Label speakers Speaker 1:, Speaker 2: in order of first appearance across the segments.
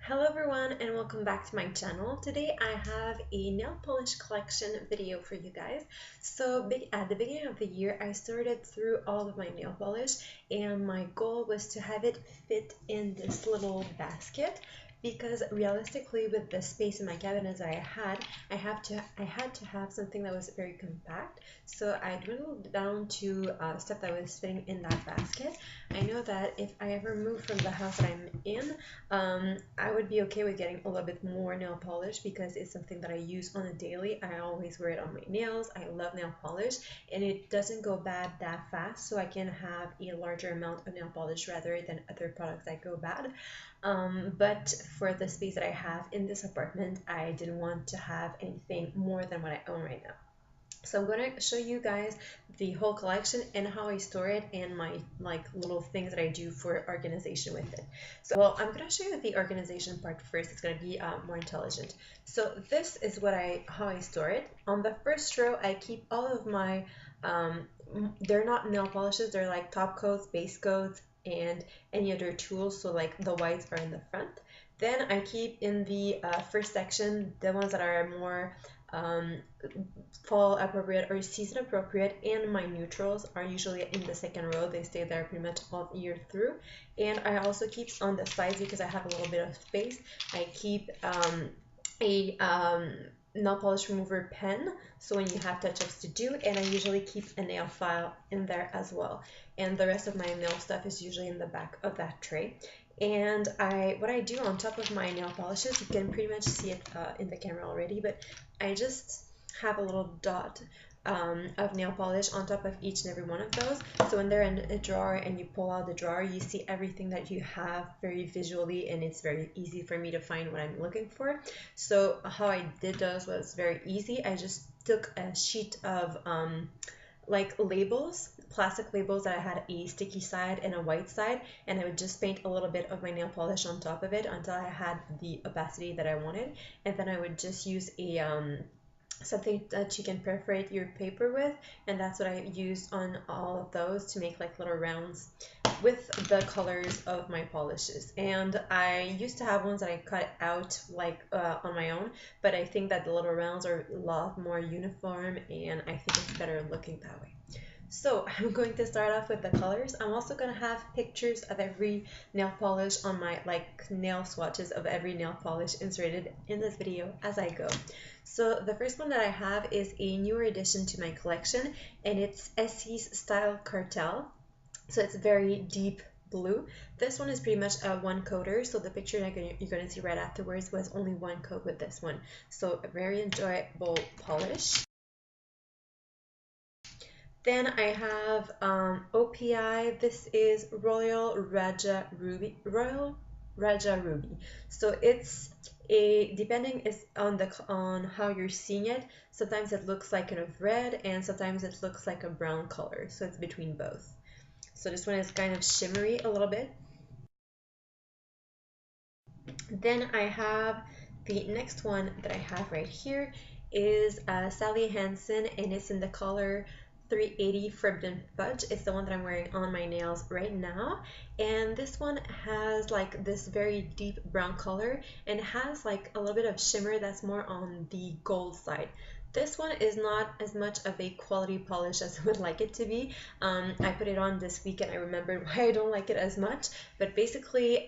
Speaker 1: Hello everyone and welcome back to my channel. Today I have a nail polish collection video for you guys. At the beginning of the year I sorted through all of my nail polish and my goal was to have it fit in this little basket because realistically with the space in my cabinets that I had to have something that was very compact. So I dwindled down to stuff that was fitting in that basket. I know that if I ever move from the house that I'm in, I would be okay with getting a little bit more nail polish because it's something that I use on a daily. I always wear it on my nails. I love nail polish and it doesn't go bad that fast, so I can have a larger amount of nail polish rather than other products that go bad. But for the space that I have in this apartment, I didn't want to have anything more than what I own right now. So I'm going to show you guys the whole collection and how I store it and my little things that I do for organization with it. So I'm going to show you the organization part first. It's going to be more intelligent. So this is how I store it. On the first row, I keep all of my, they're not nail polishes, they're like top coats, base coats, and any other tools. So like the whites are in the front. Then I keep in the first section the ones that are more fall appropriate or season appropriate, and my neutrals are usually in the second row. They stay there pretty much all year through. And I also keep on the sides, because I have a little bit of space, I keep a nail polish remover pen, so when you have touch-ups to do, and I usually keep a nail file in there as well. And the rest of my nail stuff is usually in the back of that tray. And what I do on top of my nail polishes, you can pretty much see it in the camera already, but I just have a little dot of nail polish on top of each and every one of those. So when they're in a drawer and you pull out the drawer, you see everything that you have very visually, and it's very easy for me to find what I'm looking for. So how I did those was very easy. I just took a sheet of like labels, plastic labels that I had a sticky side and a white side, and I would just paint a little bit of my nail polish on top of it until I had the opacity that I wanted, and then I would just use a something that you can perforate your paper with, and that's what I used on all of those to make like little rounds with the colors of my polishes. And I used to have ones that I cut out like on my own, but I think that the little rounds are a lot more uniform and I think it's better looking that way. So I'm going to start off with the colors. I'm also going to have pictures of every nail polish on my nail swatches of every nail polish inserted in this video as I go. So the first one that I have is a newer addition to my collection, and it's Essie's Style Cartel. So it's very deep blue. This one is pretty much a one coater, so the picture you're going to see right afterwards was only one coat with this one. So a very enjoyable polish. Then I have OPI. This is Royal Rajah Ruby. So it's depending on how you're seeing it. Sometimes it looks like kind of red, and sometimes it looks like a brown color. So it's between both. So this one is kind of shimmery a little bit. Then I have the next one that I have right here is Sally Hansen, and it's in the color 380 Forbidden Fudge. It's the one that I'm wearing on my nails right now, and this one has like this very deep brown color and it has like a little bit of shimmer that's more on the gold side. This one is not as much of a quality polish as I would like it to be. I put it on this week and I remembered why I don't like it as much, but basically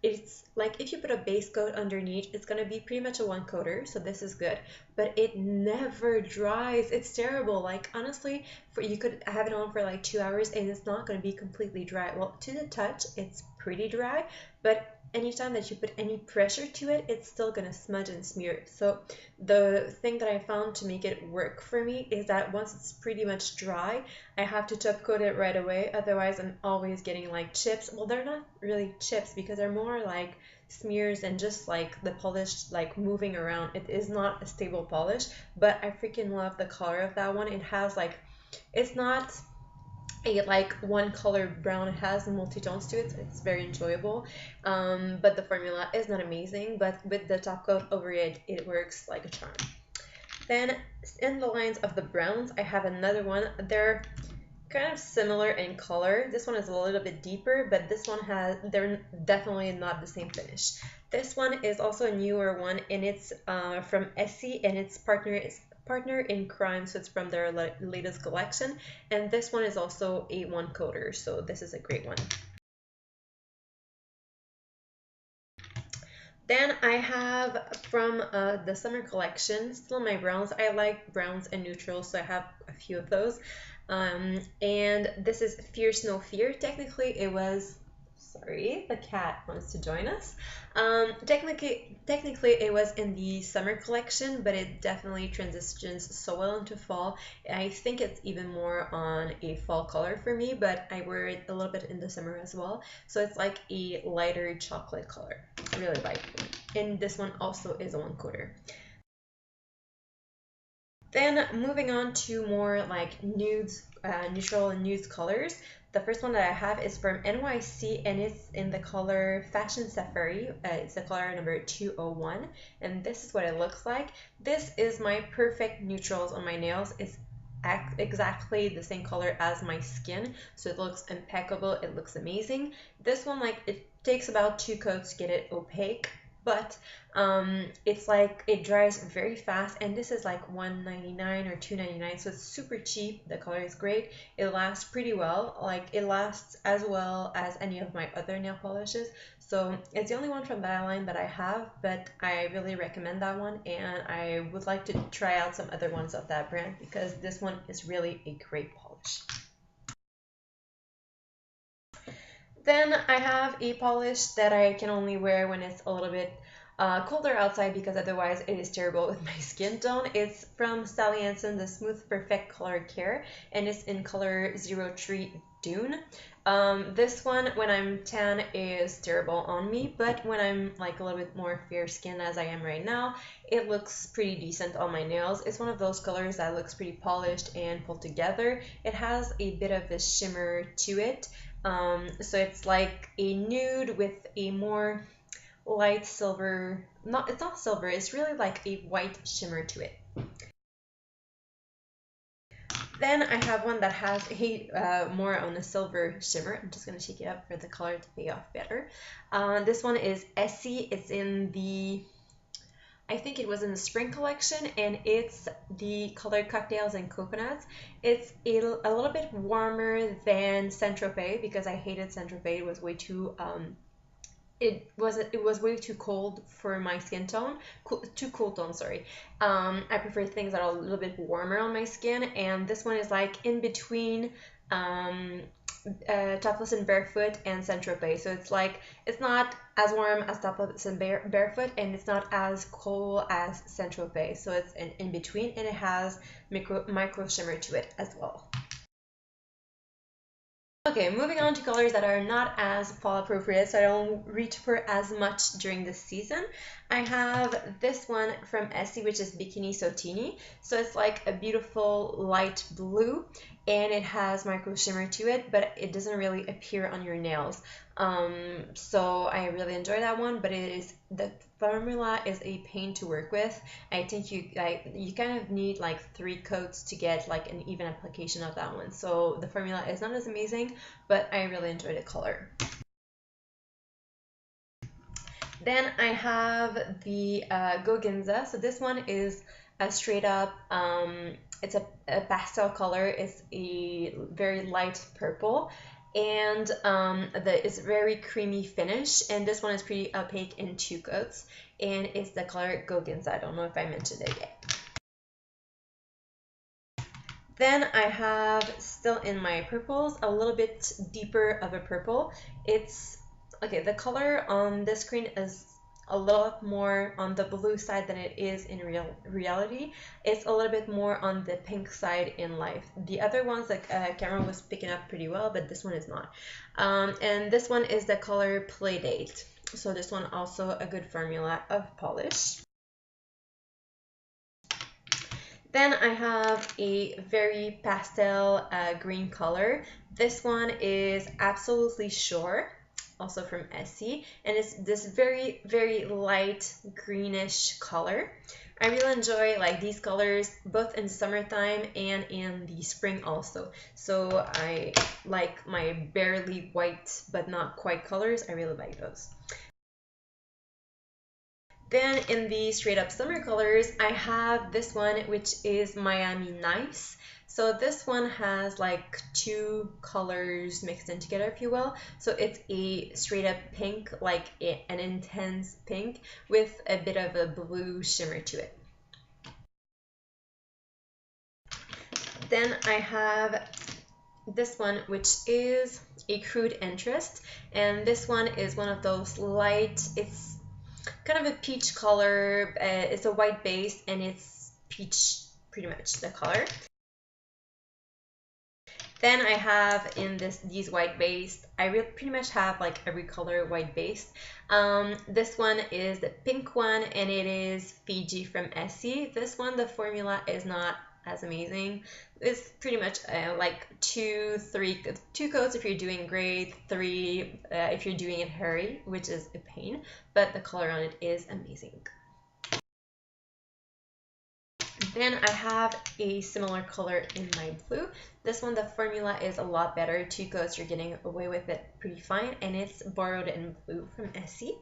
Speaker 1: it's like if you put a base coat underneath, it's going to be pretty much a one coater, so this is good, but it never dries. It's terrible. Like honestly, you could have it on for like 2 hours and it's not going to be completely dry. Well, to the touch, it's pretty dry, but anytime that you put any pressure to it, it's still gonna smudge and smear. So the thing that I found to make it work for me is that once it's pretty much dry, I have to top coat it right away. Otherwise, I'm always getting like chips. Well, they're not really chips because they're more like smears and just like the polish like moving around. It is not a stable polish, but I freaking love the color of that one. It has like, it's not a like one color brown, it has multi-tones to it, so it's very enjoyable, but the formula is not amazing, but with the top coat over it, it works like a charm. Then in the lines of the browns, I have another one. They're kind of similar in color. This one is a little bit deeper, but this one they're definitely not the same finish. This one is also a newer one, and it's from Essie, and its partner in crime, so it's from their latest collection. And this one is also a one coater, so this is a great one. Then I have from the summer collection, still my browns. I like browns and neutrals, so I have a few of those. And this is Fierce No Fear. Technically, it was, sorry, the cat wants to join us. Technically, it was in the summer collection, but it definitely transitions so well into fall. I think it's even more on a fall color for me, but I wear it a little bit in the summer as well. So it's like a lighter chocolate color. I really like it. And this one also is a one coater. Then moving on to more like nudes, neutral and nude colors. The first one that I have is from NYC, and it's in the color Fashion Safari. It's the color number 201, and this is what it looks like. This is my perfect neutrals on my nails. It's exactly the same color as my skin, so it looks impeccable. It looks amazing. This one, like, it takes about 2 coats to get it opaque, but it's like it dries very fast, and this is like $1.99 or $2.99, so it's super cheap. The color is great. It lasts pretty well. Like, it lasts as well as any of my other nail polishes, so it's the only one from that line that I have, but I really recommend that one, and I would like to try out some other ones of that brand because this one is really a great polish. Then I have a polish that I can only wear when it's a little bit colder outside, because otherwise it is terrible with my skin tone. It's from Sally Hansen, the Smooth Perfect Color Care, and it's in color 03 Dune. This one, when I'm tan, is terrible on me, but when I'm like a little bit more fair skinned as I am right now, it looks pretty decent on my nails. It's one of those colors that looks pretty polished and pulled together. It has a bit of a shimmer to it. So it's like a nude with a more light silver, it's not silver, it's really like a white shimmer to it. Then I have one that has a more on a silver shimmer. I'm just going to shake it up for the color to pay off better. This one is Essie. It's in the, I think it was in the spring collection, and it's the color Cocktails and Coconuts. It's a little bit warmer than Saint-Tropez, because I hated Saint-Tropez. It was way too it was way too cold for my skin tone, too cool tone, sorry. I prefer things that are a little bit warmer on my skin, and this one is like in between Topless and Barefoot and Saint-Tropez. So it's like, it's not as warm as Topless and Barefoot, and it's not as cool as Saint-Tropez. So it's in between, and it has micro shimmer to it as well. Okay, moving on to colors that are not as fall appropriate, so I don't reach for as much during this season. I have this one from Essie, which is Bikini Sotini. So it's like a beautiful light blue, and it has micro shimmer to it, but it doesn't really appear on your nails. So I really enjoy that one, but the formula is a pain to work with. I think you kind of need like 3 coats to get like an even application of that one. So the formula is not as amazing, but I really enjoy the color. Then I have the Go Ginza. So this one is a straight up, it's a pastel color. It's a very light purple, and it's very creamy finish. And this one is pretty opaque in 2 coats, and it's the color Go Ginza. I don't know if I mentioned it yet. Then I have, still in my purples, a little bit deeper of a purple. It's okay, the color on this screen is a little more on the blue side than it is in reality. It's a little bit more on the pink side in life. The other ones, the camera was picking up pretty well, but this one is not. And this one is the color Playdate. So this one also a good formula of polish. Then I have a very pastel green color. This one is Absolutely Sure. also from Essie, and it's this very, very light greenish color. I really enjoy like these colors both in summertime and in the spring also. So I like my barely white but not quite colors. I really like those. Then in the straight up summer colors, I have this one, which is Miami Nice. So this one has like two colors mixed in together, if you will. So it's a straight up pink, like an intense pink with a bit of a blue shimmer to it. Then I have this one, which is a crude interest, and this one is one of those light, it's kind of a peach color. It's a white base and it's peach pretty much the color. Then I have in these white based, I pretty much have like every color white based. This one is the pink one and it is Fiji from Essie. This one, the formula is not as amazing. It's pretty much like two coats if you're doing great, three if you're doing it hairy, which is a pain, but the color on it is amazing. Then I have a similar color in my blue. This one, the formula is a lot better. Two coats, you're getting away with it pretty fine, and it's Borrowed in Blue from Essie.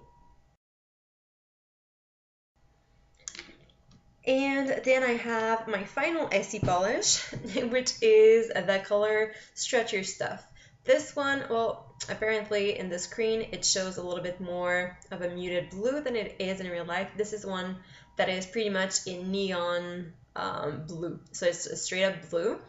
Speaker 1: And then I have my final Essie polish, which is the color Stretch Your Stuff. This one, well, apparently in the screen, it shows a little bit more of a muted blue than it is in real life. This is one that is pretty much in neon blue, so it's a straight up blue.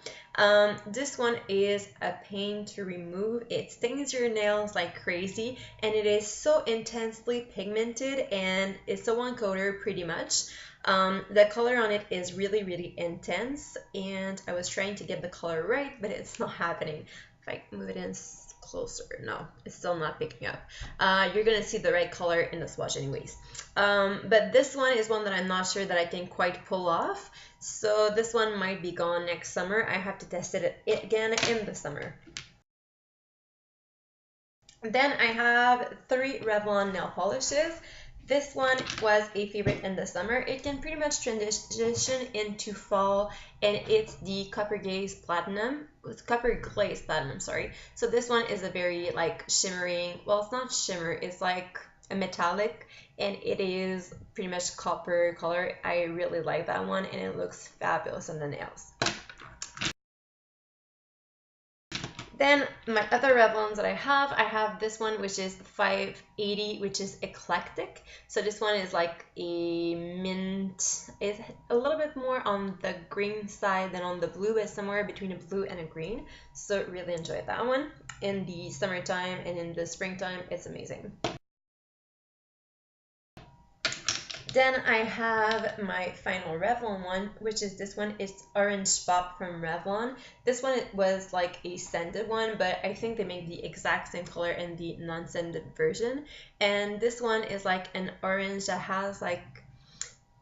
Speaker 1: This one is a pain to remove. It stings your nails like crazy, and it is so intensely pigmented, and it's a one coater pretty much. The color on it is really, really intense, and I was trying to get the color right, but it's not happening. If I move it in closer, no, it's still not picking up. You're gonna see the right color in the swatch anyways. But this one is one that I'm not sure that I can quite pull off, so this one might be gone next summer. I have to test it again in the summer. Then I have 3 Revlon nail polishes. This one was a favorite in the summer. It can pretty much transition into fall, and it's the Copperglaze Platinum, sorry. So this one is a very like shimmering, well, it's not shimmer, it's like a metallic, and it is pretty much copper color. I really like that one, and it looks fabulous on the nails. Then my other Revlons that I have this one, which is 580, which is Eclectic. So this one is like a mint. It's a little bit more on the green side than on the blue, but somewhere between a blue and a green. So really enjoyed that one. In the summertime and in the springtime, it's amazing. Then I have my final Revlon one, which is this one. It's Orange Pop from Revlon. This one was like a scented one, but I think they make the exact same color in the non-scented version. And this one is like an orange that has like,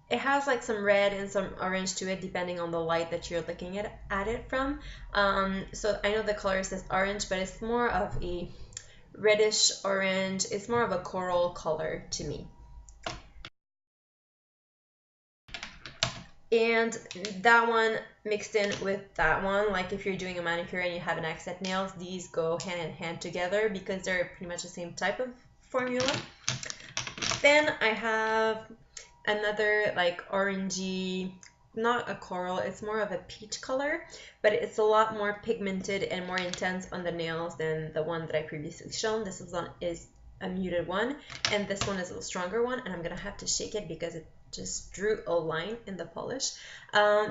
Speaker 1: it has like some red and some orange to it depending on the light that you're looking at it from. So I know the color says orange, but it's more of a reddish orange. It's more of a coral color to me. And that one mixed in with that one, like if you're doing a manicure and you have an accent nails, these go hand in hand together because they're pretty much the same type of formula. Then I have another like orangey, not a coral, it's more of a peach color, but it's a lot more pigmented and more intense on the nails than the one that I previously shown. This one is a muted one, and this one is a stronger one, and I'm gonna have to shake it because it just drew a line in the polish.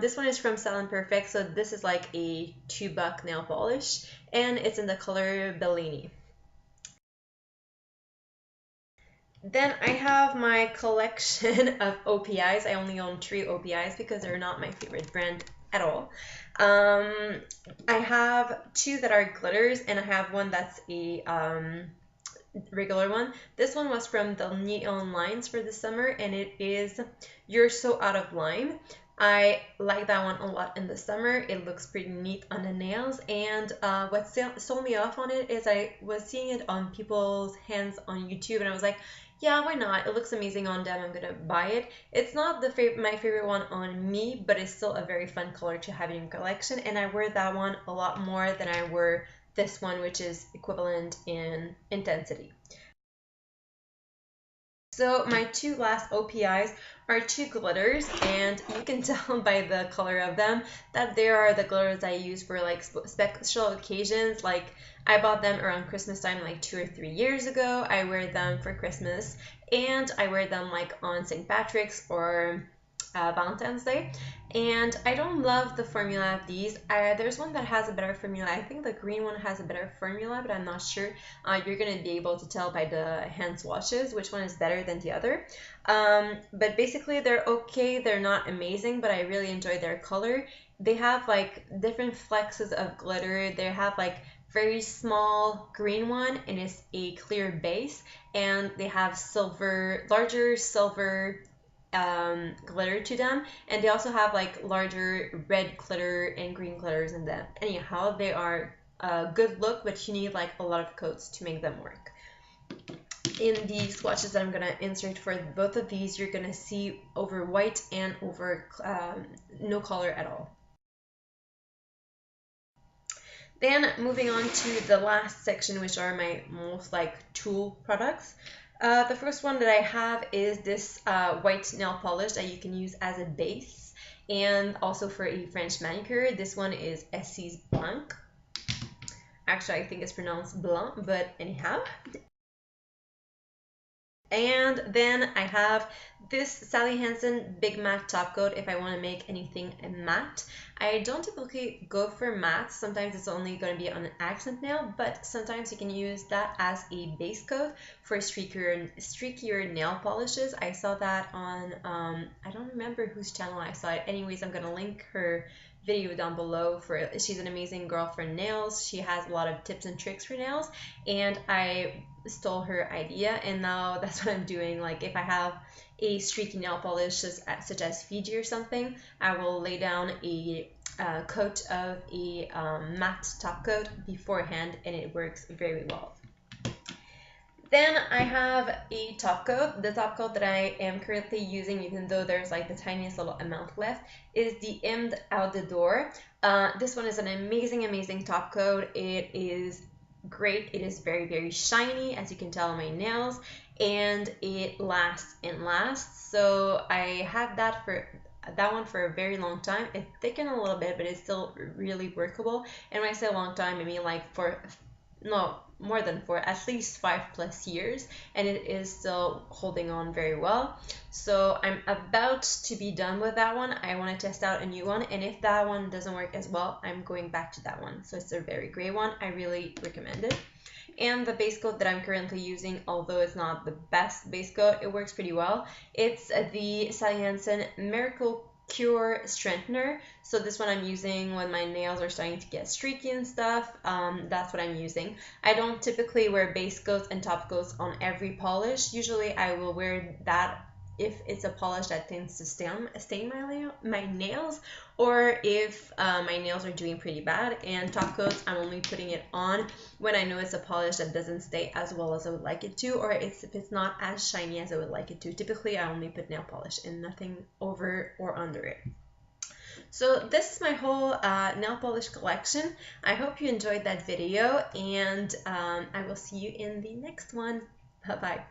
Speaker 1: This one is from Salon Perfect, so this is like a $2 nail polish, and it's in the color Bellini. Then I have my collection of OPIs. I only own 3 OPIs because they're not my favorite brand at all. I have 2 that are glitters, and I have one that's a regular one. This one was from the Neon Lines for the summer, and it is You're So Out of Line. I like that one a lot in the summer. It looks pretty neat on the nails. And what sold me off on it is I was seeing it on people's hands on YouTube, and I was like, yeah, why not? It looks amazing on them. I'm gonna buy it. It's not my favorite one on me, but it's still a very fun color to have in your collection. And I wear that one a lot more than I wear this one, which is equivalent in intensity. So my two last OPIs are two glitters, and you can tell by the color of them that they are the glitters I use for like special occasions. Like I bought them around Christmas time like 2 or 3 years ago. I wear them for Christmas, and I wear them like on St. Patrick's or Valentine's Day. And I don't love the formula of these. There's one that has a better formula. I think the green one has a better formula, but I'm not sure. You're going to be able to tell by the hand swatches which one is better than the other. But basically they're okay. They're not amazing, but I really enjoy their color. They have like different flexes of glitter. They have like very small green one, and it's a clear base, and they have larger silver glitter to them, and they also have like larger red glitter and green glitters in them. Anyhow, they are a good look, but you need like a lot of coats to make them work. In the swatches that I'm gonna insert for both of these, you're gonna see over white and over no color at all. Then moving on to the last section, which are my most like tool products. The first one that I have is this white nail polish that you can use as a base and also for a French manicure. This one is Essie's Blanc. Actually, I think it's pronounced Blanc, but anyhow. And then I have this Sally Hansen Big Matte Top Coat if I want to make anything matte. I don't typically go for matte. Sometimes it's only going to be on an accent nail, but sometimes you can use that as a base coat for streakier nail polishes. I saw that on, I don't remember whose channel I saw it. Anyways, I'm going to link her video down below. She's an amazing girl for nails. She has a lot of tips and tricks for nails, and I stole her idea, and now that's what I'm doing. Like if I have a streaky nail polish such as Fiji or something, I will lay down a coat of a matte top coat beforehand, and it works very well. Then I have a top coat. The top coat that I am currently using, even though there's like the tiniest little amount left, is the Outta. This one is an amazing top coat. It is great. It is very shiny, as you can tell on my nails, and it lasts and lasts. So I had that one for a very long time. It thickened a little bit, but it's still really workable. And when I say a long time, I mean like more than at least 5+ years, and it is still holding on very well. So I'm about to be done with that one. I want to test out a new one, and if that one doesn't work as well, I'm going back to that one. So it's a very gray one. I really recommend it. And the base coat that I'm currently using, although it's not the best base coat, it works pretty well. It's the Sally Hansen Miracle Cure Strengthener. So this one I'm using when my nails are starting to get streaky and stuff. That's what I'm using. I don't typically wear base coats and top coats on every polish. Usually I will wear that if it's a polish that tends to stain my nails, or if my nails are doing pretty bad. And top coats, I'm only putting it on when I know it's a polish that doesn't stay as well as I would like it to, or if it's not as shiny as I would like it to. Typically, I only put nail polish and nothing over or under it. So this is my whole nail polish collection. I hope you enjoyed that video, and I will see you in the next one. Bye-bye.